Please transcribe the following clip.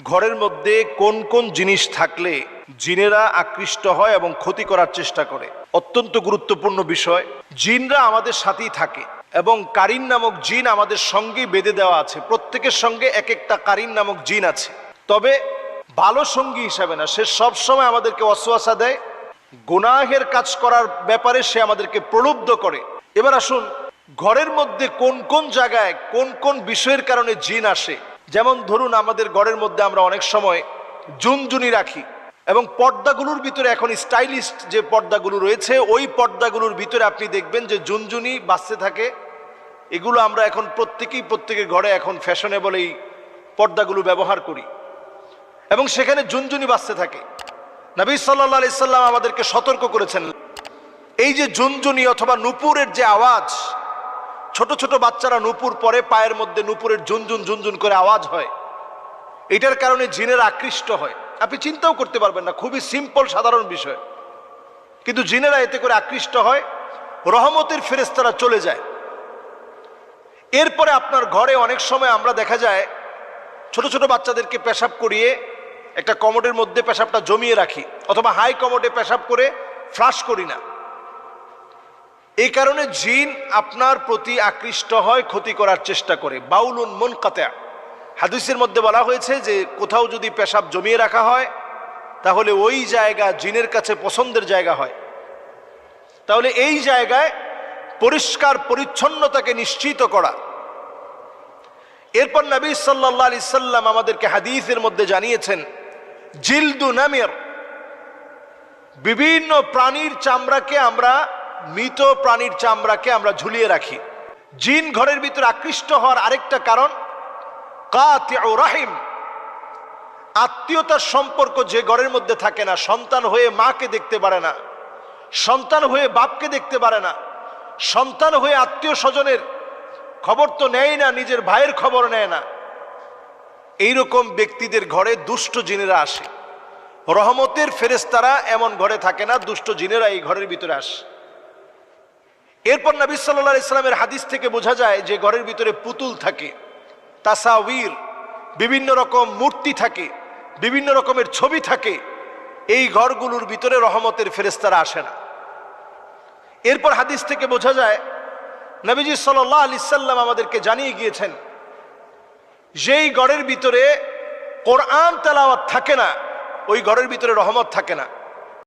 ঘরের মধ্যে কোন কোন জিনিস থাকলে জিনেরা আকৃষ্ট হয় এবং ক্ষতি করার চেষ্টা করে। অত্যন্ত গুরুত্বপূর্ণ বিষয়। জিনরা আমাদের সাথেই থাকে এবং কারিন নামক জিন আমাদের সঙ্গেই বেঁধে দেওয়া আছে। প্রত্যেকের সঙ্গে এক একটা কারিন নামক জিন আছে, তবে ভালো সঙ্গী হিসাবে না। সে সবসময় আমাদেরকে ওয়াসওয়াসা দেয়, গুনাহের কাজ করার ব্যাপারে সে আমাদেরকে প্রলুব্ধ করে। এবার আসুন, ঘরের মধ্যে কোন কোন জায়গায় কোন কোন বিষয়ের কারণে জিন আসে। যেমন ধরুন, আমাদের ঘরের মধ্যে আমরা অনেক সময় জুনজুনি রাখি এবং পর্দাগুলোর ভিতরে এখন স্টাইলিস্ট যে পর্দাগুলো রয়েছে, ওই পর্দাগুলোর ভিতরে আপনি দেখবেন যে জুনজুনি বাজতে থাকে। এগুলো আমরা এখন প্রত্যেকের ঘরে এখন ফ্যাশনেবল এই পর্দাগুলো ব্যবহার করি এবং সেখানে জুনজুনি বাজতে থাকে। নবী সাল্লাল্লাহু আলাইহি সাল্লাম আমাদেরকে সতর্ক করেছেন, এই যে জুনজুনি অথবা নূপুরের যে আওয়াজ, ছোট ছোট বাচ্চারা নূপুর পরে, পায়ের মধ্যে নূপুরের ঝুনঝুন ঝুনঝুন করে আওয়াজ হয়, এটার কারণে জিনের আকৃষ্ট হয়। আপনি চিন্তাও করতে পারবেন না, খুবই সিম্পল সাধারণ বিষয়, কিন্তু জিনেরা এতে করে আকৃষ্ট হয়, রহমতের ফেরেশতারা চলে যায়। এরপরে আপনার ঘরে অনেক সময় আমরা দেখা যায় ছোট ছোট বাচ্চাদেরকে পেশাব করিয়ে একটা কমোডের মধ্যে পেশাবটা জমিয়ে রাখি, অথবা হাই কমোডে পেশাব করে ফ্লাশ করি না। এই কারণে জিন আপনার প্রতি আকৃষ্ট হয়, ক্ষতি করার চেষ্টা করে। বাউলুন মুনকাতা, হাদিসের মধ্যে বলা হয়েছে যে কোথাও যদি পেশাব জমিয়ে রাখা হয় তাহলে ওই জায়গা জিনের কাছে পছন্দের জায়গা হয়। তাহলে এই জায়গায় পরিষ্কার পরিচ্ছন্নতাকে নিশ্চিত করা। এরপর নবী সাল্লাল্লাহু আলাইহি সাল্লাম আমাদেরকে হাদিসের মধ্যে জানিয়েছেন, জিলদু নামির, বিভিন্ন প্রাণীর চামড়াকে আমরা, মৃত প্রাণীর চামড়াকে আমরা ঝুলিয়ে রাখি। জিন ঘরের ভিতরে আকৃষ্ট হওয়ার আরেকটা কারণ কাতিউ রাহিম, আত্মীয়তার সম্পর্ক যে ঘরের মধ্যে থাকে না, সন্তান হয়ে মাকে দেখতে পারে না, সন্তান হয়ে বাপকে দেখতে পারে না, সন্তান হয়ে আত্মীয় স্বজনের খবর তো নেয় না, নিজের ভাইয়ের খবর নেয় না, এইরকম ব্যক্তিদের ঘরে দুষ্ট জিনেরা আসে। রহমতের ফেরেশতারা এমন ঘরে থাকে না, দুষ্ট জিনেরা এই ঘরের ভিতরে আসে। এরপর নবী সাল্লাল্লাহু আলাইহি সাল্লামের হাদিস থেকে বোঝা যায় যে ঘরের ভিতরে পুতুল থাকে, তাসাউর, বিভিন্ন রকম মূর্তি থাকে, বিভিন্ন রকমের ছবি থাকে, এই ঘরগুলোর ভিতরে রহমতের ফেরেশতারা আসে না। এরপর হাদিস থেকে বোঝা যায় নবীজি সাল্লাল্লাহু আলাইহি সাল্লাম আমাদেরকে জানিয়ে গিয়েছেন, যেই ঘরের ভিতরে কোরআন তেলাওয়াত থাকে না, ওই ঘরের ভিতরে রহমত থাকে না।